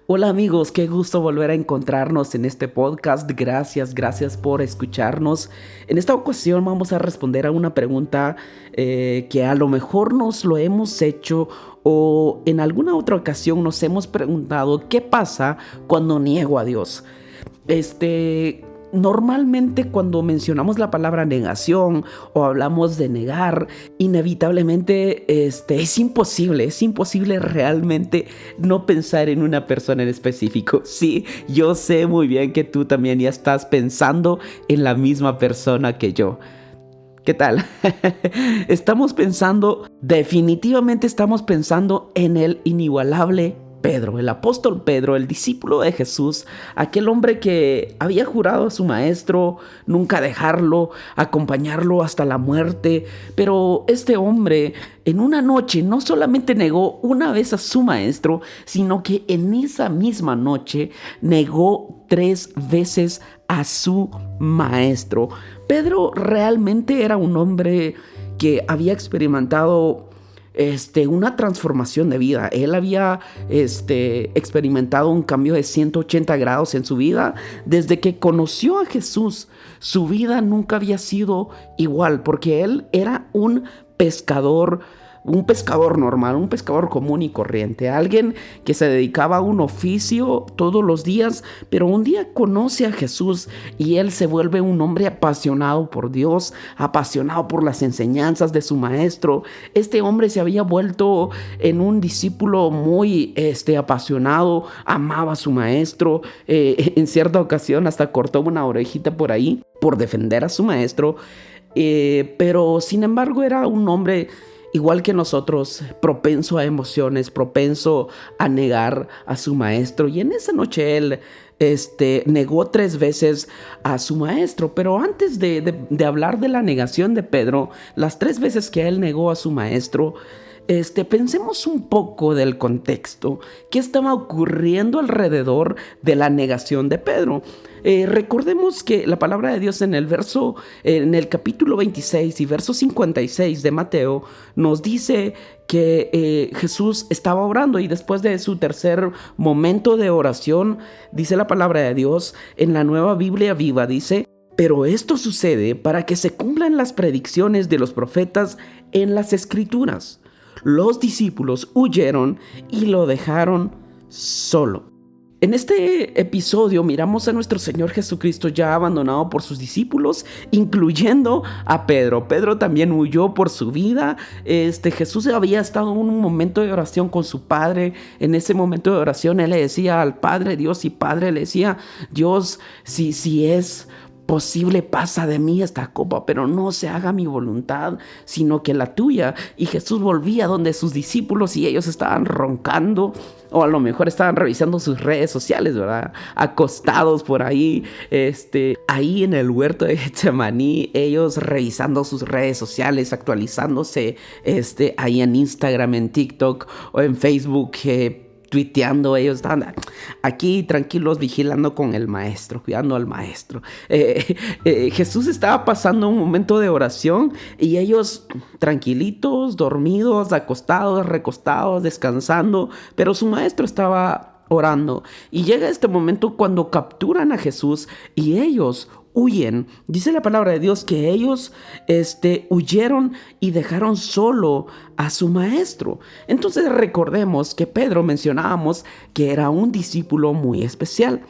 Hola amigos, qué gusto volver a encontrarnos en este podcast. Gracias por escucharnos. En esta ocasión vamos a responder a una pregunta que a lo mejor nos lo hemos hecho o en alguna otra ocasión nos hemos preguntado, ¿qué pasa cuando niego a Dios? Normalmente cuando mencionamos la palabra negación o hablamos de negar, inevitablemente es imposible realmente no pensar en una persona en específico. Sí, yo sé muy bien que tú también ya estás pensando en la misma persona que yo. ¿Qué tal? Definitivamente estamos pensando en el inigualable Pedro, el apóstol Pedro, el discípulo de Jesús, aquel hombre que había jurado a su maestro nunca dejarlo, acompañarlo hasta la muerte. Pero este hombre en una noche no solamente negó una vez a su maestro, sino que en esa misma noche negó 3 veces a su maestro. Pedro realmente era un hombre que había experimentado una transformación de vida. Él había experimentado un cambio de 180 grados en su vida. Desde que conoció a Jesús, su vida nunca había sido igual, porque él era un pescador normal, un pescador común y corriente, alguien que se dedicaba a un oficio todos los días, pero un día conoce a Jesús y él se vuelve un hombre apasionado por Dios, apasionado por las enseñanzas de su maestro. Este hombre se había vuelto en un discípulo muy apasionado, amaba a su maestro, en cierta ocasión hasta cortó una orejita por ahí por defender a su maestro, pero sin embargo era un hombre igual que nosotros, propenso a emociones, propenso a negar a su maestro. Y en esa noche él negó 3 veces a su maestro. Pero antes de hablar de la negación de Pedro, las 3 veces que él negó a su maestro, pensemos un poco del contexto. ¿Qué estaba ocurriendo alrededor de la negación de Pedro? Recordemos que la palabra de Dios en el capítulo 26 y verso 56 de Mateo nos dice que Jesús estaba orando y después de su tercer momento de oración, dice la palabra de Dios en la Nueva Biblia Viva, dice: pero esto sucede para que se cumplan las predicciones de los profetas en las Escrituras. Los discípulos huyeron y lo dejaron solo. En este episodio miramos a nuestro Señor Jesucristo ya abandonado por sus discípulos, incluyendo a Pedro. Pedro también huyó por su vida. Jesús había estado en un momento de oración con su Padre. En ese momento de oración él le decía al Padre Dios, y Padre le decía: Dios, si es posible, pasa de mí esta copa, pero no se haga mi voluntad, sino que la tuya. Y Jesús volvía donde sus discípulos y ellos estaban roncando, o a lo mejor estaban revisando sus redes sociales, ¿verdad? Acostados por ahí, ahí en el huerto de Getsemaní, ellos revisando sus redes sociales, actualizándose, ahí en Instagram, en TikTok o en Facebook, tuiteando. Ellos estaban aquí tranquilos vigilando con el maestro, cuidando al maestro. Jesús estaba pasando un momento de oración y ellos tranquilitos, dormidos, acostados, recostados, descansando, pero su maestro estaba orando. Y llega este momento cuando capturan a Jesús y ellos huyen. Dice la palabra de Dios que ellos huyeron y dejaron solo a su maestro. Entonces recordemos que Pedro, mencionábamos que era un discípulo muy especial.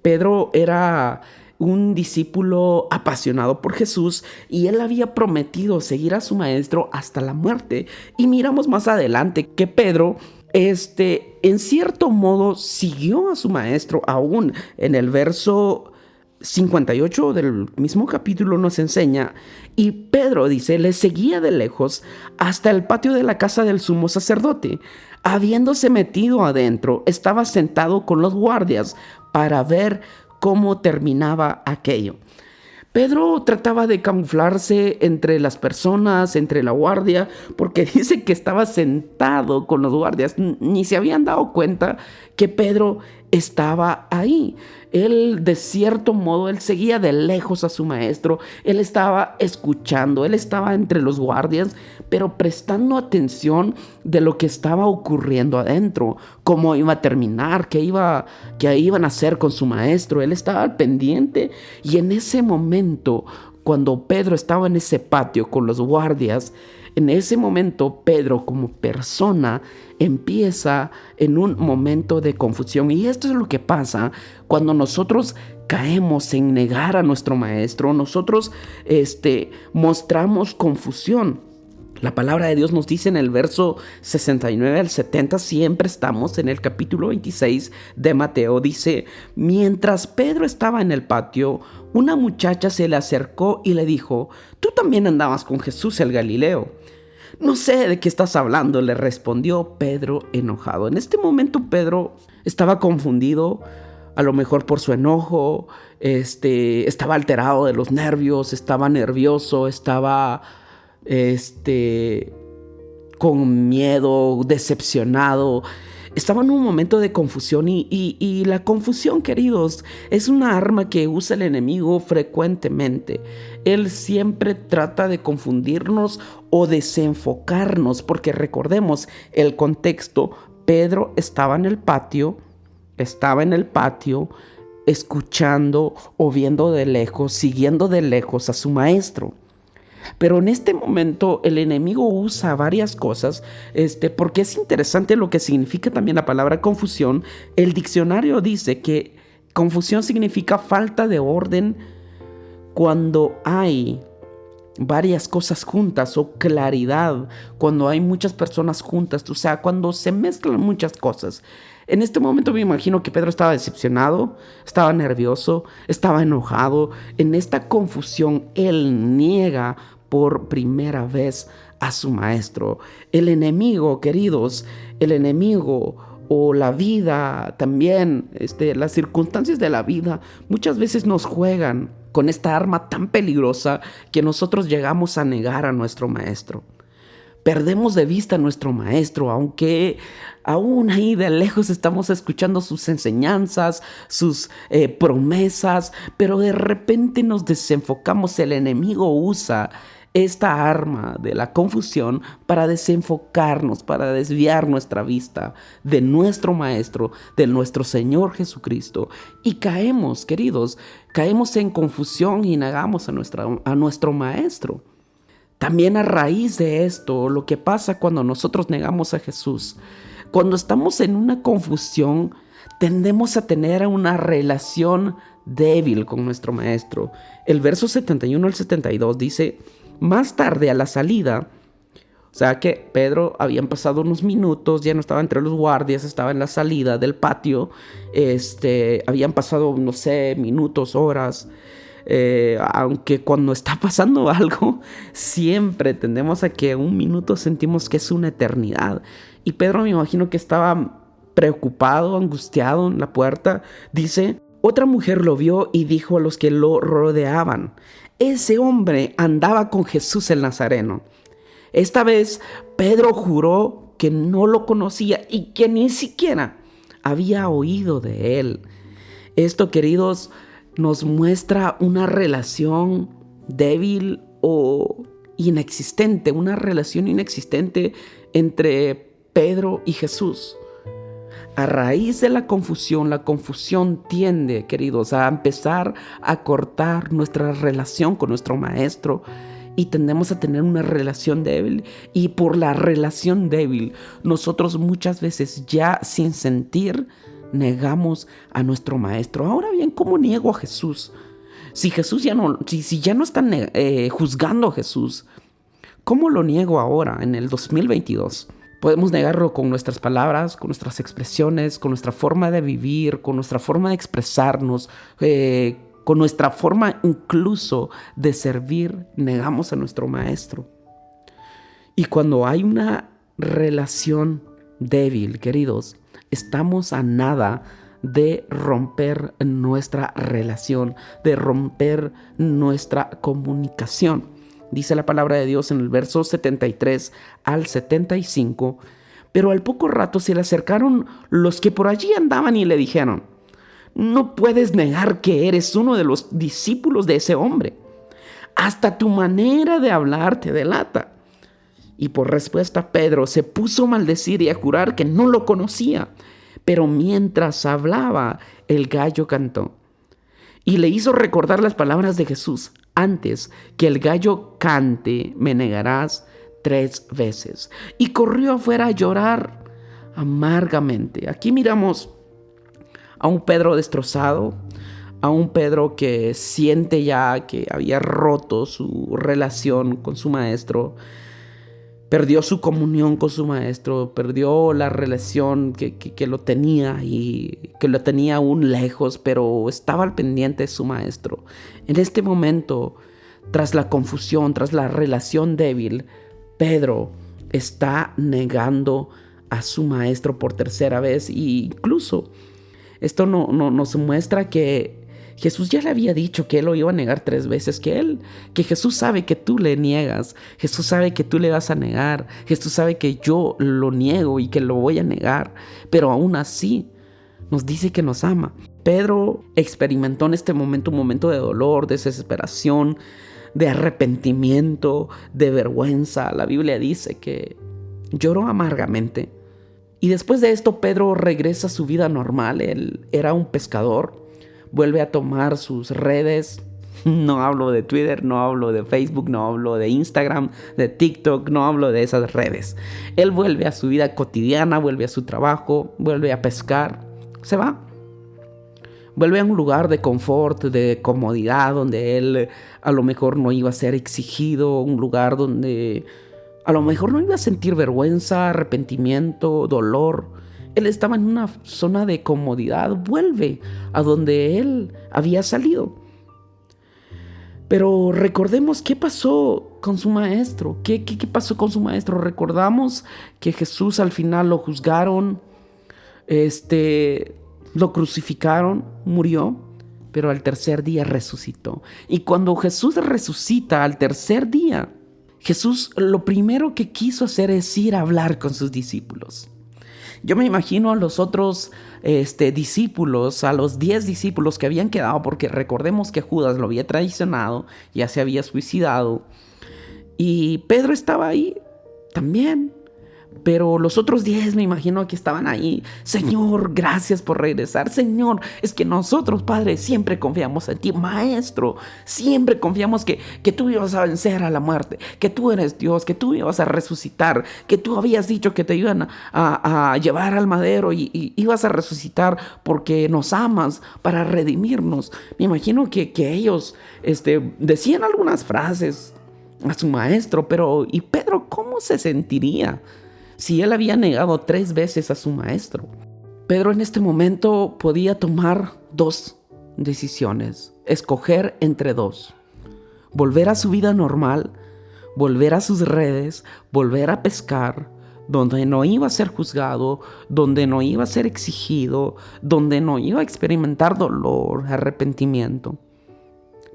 Pedro era un discípulo apasionado por Jesús y él había prometido seguir a su maestro hasta la muerte. Y miramos más adelante que Pedro en cierto modo siguió a su maestro. Aún en el verso 58 del mismo capítulo nos enseña: y Pedro, dice, le seguía de lejos hasta el patio de la casa del sumo sacerdote. Habiéndose metido adentro, estaba sentado con los guardias para ver cómo terminaba aquello. Pedro trataba de camuflarse entre las personas, entre la guardia, porque dice que estaba sentado con los guardias. Ni se habían dado cuenta que Pedro estaba ahí. Él, de cierto modo, él seguía de lejos a su maestro. Él estaba escuchando, él estaba entre los guardias, pero prestando atención de lo que estaba ocurriendo adentro, cómo iba a terminar, qué iban a hacer con su maestro. Él estaba al pendiente, y en ese momento, cuando Pedro estaba en ese patio con los guardias, en ese momento Pedro, como persona, empieza en un momento de confusión. Y esto es lo que pasa cuando nosotros caemos en negar a nuestro maestro. Nosotros mostramos confusión. La palabra de Dios nos dice en el verso 69 al 70, siempre estamos en el capítulo 26 de Mateo, dice: mientras Pedro estaba en el patio, una muchacha se le acercó y le dijo: tú también andabas con Jesús el Galileo. No sé de qué estás hablando, le respondió Pedro enojado. En este momento Pedro estaba confundido, a lo mejor por su enojo, estaba alterado de los nervios, estaba nervioso, estaba con miedo, decepcionado. Estaba en un momento de confusión y la confusión, queridos, es una arma que usa el enemigo frecuentemente. Él siempre trata de confundirnos o desenfocarnos, porque recordemos el contexto. Pedro estaba en el patio, escuchando o viendo de lejos, siguiendo de lejos a su maestro. Pero en este momento el enemigo usa varias cosas, porque es interesante lo que significa también la palabra confusión. El diccionario dice que confusión significa falta de orden cuando hay varias cosas juntas, o claridad cuando hay muchas personas juntas, o sea, cuando se mezclan muchas cosas. En este momento me imagino que Pedro estaba decepcionado, estaba nervioso, estaba enojado. En esta confusión él niega por primera vez a su maestro. El enemigo, queridos, el enemigo o la vida también, las circunstancias de la vida muchas veces nos juegan con esta arma tan peligrosa que nosotros llegamos a negar a nuestro maestro. Perdemos de vista a nuestro maestro, aunque aún ahí de lejos estamos escuchando sus enseñanzas, sus promesas, pero de repente nos desenfocamos. El enemigo usa esta arma de la confusión para desenfocarnos, para desviar nuestra vista de nuestro Maestro, de nuestro Señor Jesucristo. Y caemos, queridos, caemos en confusión y negamos a nuestro Maestro. También a raíz de esto, lo que pasa cuando nosotros negamos a Jesús, cuando estamos en una confusión, tendemos a tener una relación débil con nuestro Maestro. El verso 71 al 72 dice: más tarde, a la salida, o sea que Pedro, habían pasado unos minutos, ya no estaba entre los guardias, estaba en la salida del patio, habían pasado, no sé, minutos, horas, aunque cuando está pasando algo, siempre tendemos a que un minuto sentimos que es una eternidad. Y Pedro, me imagino que estaba preocupado, angustiado en la puerta. Dice: otra mujer lo vio y dijo a los que lo rodeaban: ese hombre andaba con Jesús el Nazareno. Esta vez Pedro juró que no lo conocía y que ni siquiera había oído de él. Esto, queridos, nos muestra una relación débil o inexistente, una relación inexistente entre Pedro y Jesús. A raíz de la confusión tiende, queridos, a empezar a cortar nuestra relación con nuestro Maestro, y tendemos a tener una relación débil. Y por la relación débil, nosotros muchas veces, ya sin sentir, negamos a nuestro Maestro. Ahora bien, ¿cómo niego a Jesús? Si Jesús ya no están juzgando a Jesús, ¿cómo lo niego ahora en el 2022? Podemos negarlo con nuestras palabras, con nuestras expresiones, con nuestra forma de vivir, con nuestra forma de expresarnos, con nuestra forma incluso de servir. Negamos a nuestro Maestro. Y cuando hay una relación débil, queridos, estamos a nada de romper nuestra relación, de romper nuestra comunicación. Dice la palabra de Dios en el verso 73 al 75: Pero al poco rato se le acercaron los que por allí andaban y le dijeron: no puedes negar que eres uno de los discípulos de ese hombre. Hasta tu manera de hablar te delata. Y por respuesta Pedro se puso a maldecir y a jurar que no lo conocía. Pero mientras hablaba, el gallo cantó. Y le hizo recordar las palabras de Jesús: antes que el gallo cante, me negarás 3 veces. Y corrió afuera a llorar amargamente. Aquí miramos a un Pedro destrozado, a un Pedro que siente ya que había roto su relación con su maestro, perdió su comunión con su maestro, perdió la relación que lo tenía y que lo tenía aún lejos, pero estaba al pendiente de su maestro. En este momento, tras la confusión, tras la relación débil, Pedro está negando a su maestro por tercera vez. E incluso esto nos muestra que Jesús ya le había dicho que él lo iba a negar 3 veces, que Jesús sabe que tú le niegas, Jesús sabe que tú le vas a negar, Jesús sabe que yo lo niego y que lo voy a negar, pero aún así nos dice que nos ama. Pedro experimentó en este momento un momento de dolor, de desesperación, de arrepentimiento, de vergüenza. La Biblia dice que lloró amargamente. Y después de esto Pedro regresa a su vida normal. Él era un pescador, vuelve a tomar sus redes. No hablo de Twitter, no hablo de Facebook, no hablo de Instagram, de TikTok, no hablo de esas redes. Él vuelve a su vida cotidiana, vuelve a su trabajo, vuelve a pescar, se va. Vuelve a un lugar de confort, de comodidad, donde él a lo mejor no iba a ser exigido, un lugar donde a lo mejor no iba a sentir vergüenza, arrepentimiento, dolor. Él estaba en una zona de comodidad, vuelve a donde él había salido. Pero recordemos qué pasó con su maestro. ¿Qué pasó con su maestro? Recordamos que Jesús al final lo juzgaron, lo crucificaron, murió, pero al tercer día resucitó. Y cuando Jesús resucita al tercer día, Jesús lo primero que quiso hacer es ir a hablar con sus discípulos. Yo me imagino a los otros discípulos, a los 10 discípulos que habían quedado, porque recordemos que Judas lo había traicionado, ya se había suicidado. Y Pedro estaba ahí también. Pero los otros 10 me imagino que estaban ahí. Señor, gracias por regresar. Señor, es que nosotros, Padre, siempre confiamos en ti. Maestro, siempre confiamos que tú ibas a vencer a la muerte, que tú eres Dios, que tú ibas a resucitar, que tú habías dicho que te iban a llevar al madero y ibas a resucitar porque nos amas para redimirnos. Me imagino que ellos decían algunas frases a su maestro, pero ¿y Pedro cómo se sentiría si él había negado 3 veces a su maestro? Pedro en este momento podía tomar 2 decisiones, escoger entre 2. Volver a su vida normal, volver a sus redes, volver a pescar, donde no iba a ser juzgado, donde no iba a ser exigido, donde no iba a experimentar dolor, arrepentimiento,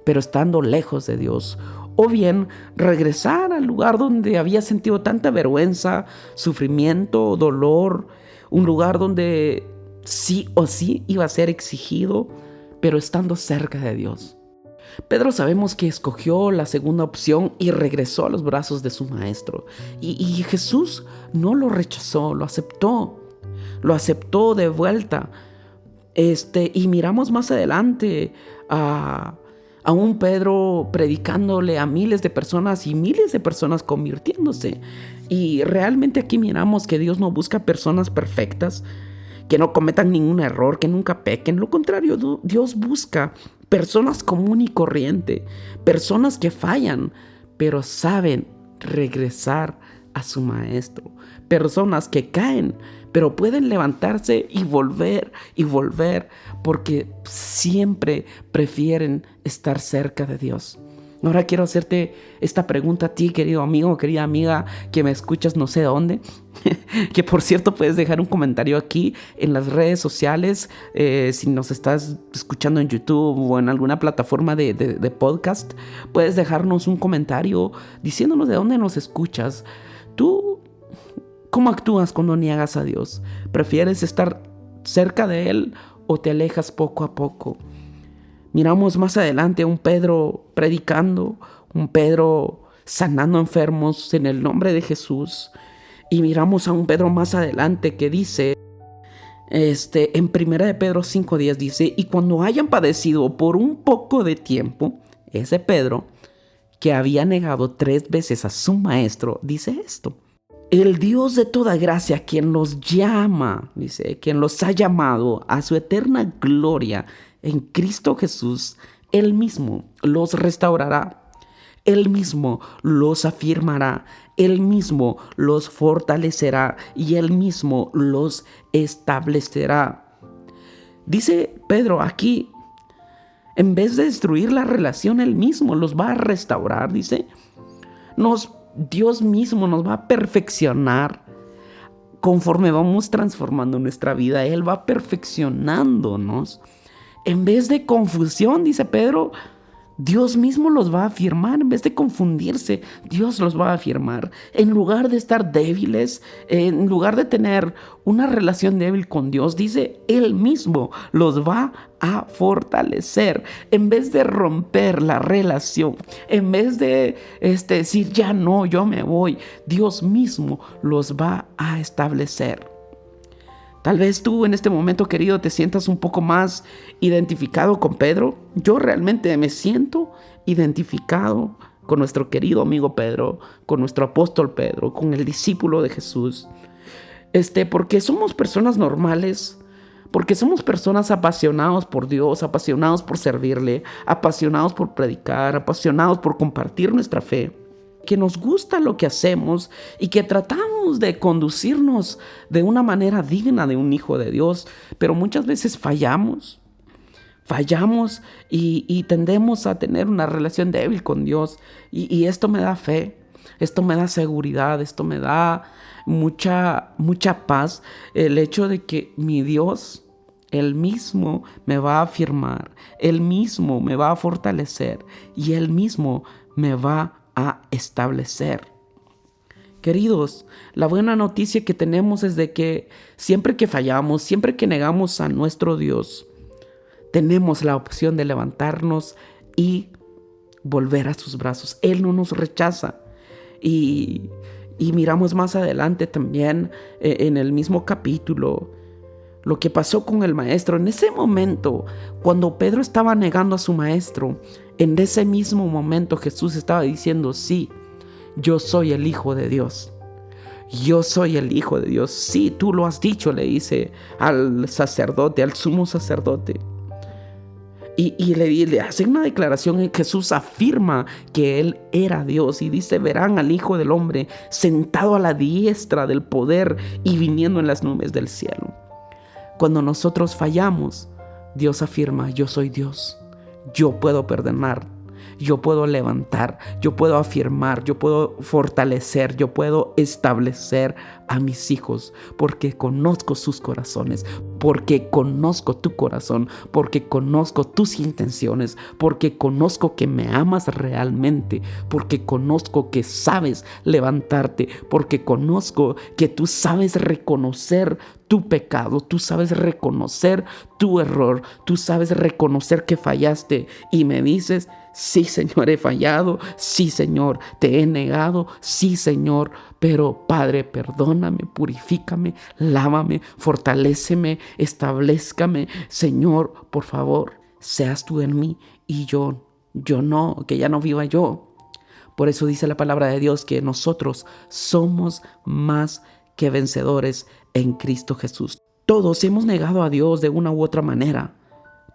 pero estando lejos de Dios. O bien regresar al lugar donde había sentido tanta vergüenza, sufrimiento, dolor. Un lugar donde sí o sí iba a ser exigido, pero estando cerca de Dios. Pedro sabemos que escogió la segunda opción y regresó a los brazos de su maestro. Y Jesús no lo rechazó, lo aceptó. Lo aceptó de vuelta. Y miramos más adelante a un Pedro predicándole a miles de personas y miles de personas convirtiéndose. Y realmente aquí miramos que Dios no busca personas perfectas, que no cometan ningún error, que nunca pequen. Lo contrario, Dios busca personas común y corriente, personas que fallan, pero saben regresar a su maestro. Personas que caen, pero pueden levantarse y volver, porque siempre prefieren estar cerca de Dios. Ahora quiero hacerte esta pregunta a ti, querido amigo, querida amiga, que me escuchas no sé dónde. Que por cierto puedes dejar un comentario aquí en las redes sociales, si nos estás escuchando en YouTube o en alguna plataforma de podcast, puedes dejarnos un comentario diciéndonos de dónde nos escuchas. ¿Tú ¿Cómo actúas cuando niegas a Dios? ¿Prefieres estar cerca de Él o te alejas poco a poco? Miramos más adelante a un Pedro predicando, un Pedro sanando enfermos en el nombre de Jesús. Y miramos a un Pedro más adelante que dice, en 1 de Pedro 5:10 dice, y cuando hayan padecido por un poco de tiempo, ese Pedro que había negado 3 veces a su maestro, dice esto: el Dios de toda gracia, quien los llama, dice, quien los ha llamado a su eterna gloria en Cristo Jesús, Él mismo los restaurará. Él mismo los afirmará, Él mismo los fortalecerá y Él mismo los establecerá. Dice Pedro aquí, en vez de destruir la relación, Él mismo los va a restaurar, dice. Dios mismo nos va a perfeccionar conforme vamos transformando nuestra vida. Él va perfeccionándonos. En vez de confusión, dice Pedro, Dios mismo los va a afirmar. En vez de confundirse, Dios los va a afirmar. En lugar de estar débiles, en lugar de tener una relación débil con Dios, dice, Él mismo los va a fortalecer. En vez de romper la relación, en vez de decir, ya no, yo me voy, Dios mismo los va a establecer. Tal vez tú en este momento, querido, te sientas un poco más identificado con Pedro. Yo realmente me siento identificado con nuestro querido amigo Pedro, con nuestro apóstol Pedro, con el discípulo de Jesús. Porque somos personas normales, porque somos personas apasionados por Dios, apasionados por servirle, apasionados por predicar, apasionados por compartir nuestra fe, que nos gusta lo que hacemos y que tratamos de conducirnos de una manera digna de un hijo de Dios, pero muchas veces fallamos y tendemos a tener una relación débil con Dios, y esto me da fe, esto me da seguridad, esto me da mucha paz, el hecho de que mi Dios, Él mismo me va a afirmar, Él mismo me va a fortalecer y Él mismo me va a establecer. Queridos, la buena noticia que tenemos es de que siempre que fallamos, siempre que negamos a nuestro Dios, tenemos la opción de levantarnos y volver a sus brazos. Él no nos rechaza. Y miramos más adelante también en el mismo capítulo lo que pasó con el maestro. En ese momento, cuando Pedro estaba negando a su maestro, en ese mismo momento Jesús estaba diciendo, sí, yo soy el Hijo de Dios. Yo soy el Hijo de Dios. Sí, tú lo has dicho, le dice al sacerdote, al sumo sacerdote. Y le hace una declaración y Jesús afirma que Él era Dios. Y dice, verán al Hijo del Hombre sentado a la diestra del poder y viniendo en las nubes del cielo. Cuando nosotros fallamos, Dios afirma, yo soy Dios. Yo puedo perdonar, yo puedo levantar, yo puedo afirmar, yo puedo fortalecer, yo puedo establecer a mis hijos, porque conozco sus corazones, porque conozco tu corazón, porque conozco tus intenciones, porque conozco que me amas realmente, porque conozco que sabes levantarte, porque conozco que tú sabes reconocer tu pecado, tú sabes reconocer tu error, tú sabes reconocer que fallaste y me dices, sí, Señor, he fallado, sí, Señor, te he negado, sí, Señor, pero Padre, perdóname, purifícame, lávame, fortaléceme, establezcame, Señor, por favor, seas tú en mí y yo no, que ya no viva yo. Por eso dice la palabra de Dios que nosotros somos más que vencedores en Cristo Jesús. Todos hemos negado a Dios de una u otra manera.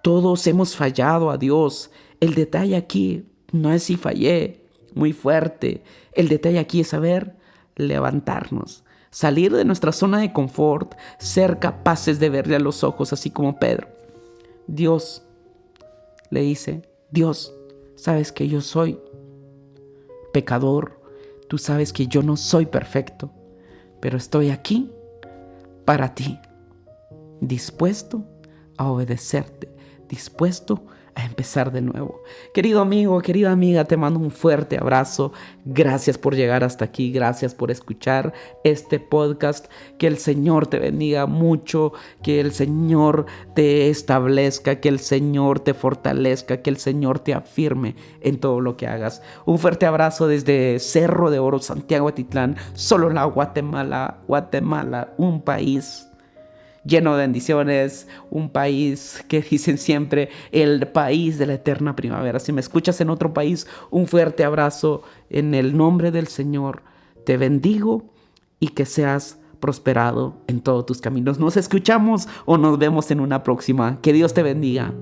Todos hemos fallado a Dios. El detalle aquí no es si fallé muy fuerte. El detalle aquí es saber levantarnos, salir de nuestra zona de confort, ser capaces de verle a los ojos, así como Pedro. Dios le dice, Dios, sabes que yo soy pecador. Tú sabes que yo no soy perfecto, pero estoy aquí para ti, dispuesto a obedecerte, dispuesto a empezar de nuevo. Querido amigo, querida amiga, te mando un fuerte abrazo. Gracias por llegar hasta aquí. Gracias por escuchar este podcast. Que el Señor te bendiga mucho. Que el Señor te establezca. Que el Señor te fortalezca. Que el Señor te afirme en todo lo que hagas. Un fuerte abrazo desde Cerro de Oro, Santiago Atitlán, Sololá, Guatemala. Guatemala, un país lleno de bendiciones, un país que dicen siempre el país de la eterna primavera. Si me escuchas en otro país, un fuerte abrazo en el nombre del Señor. Te bendigo y que seas prosperado en todos tus caminos. Nos escuchamos o nos vemos en una próxima. Que Dios te bendiga.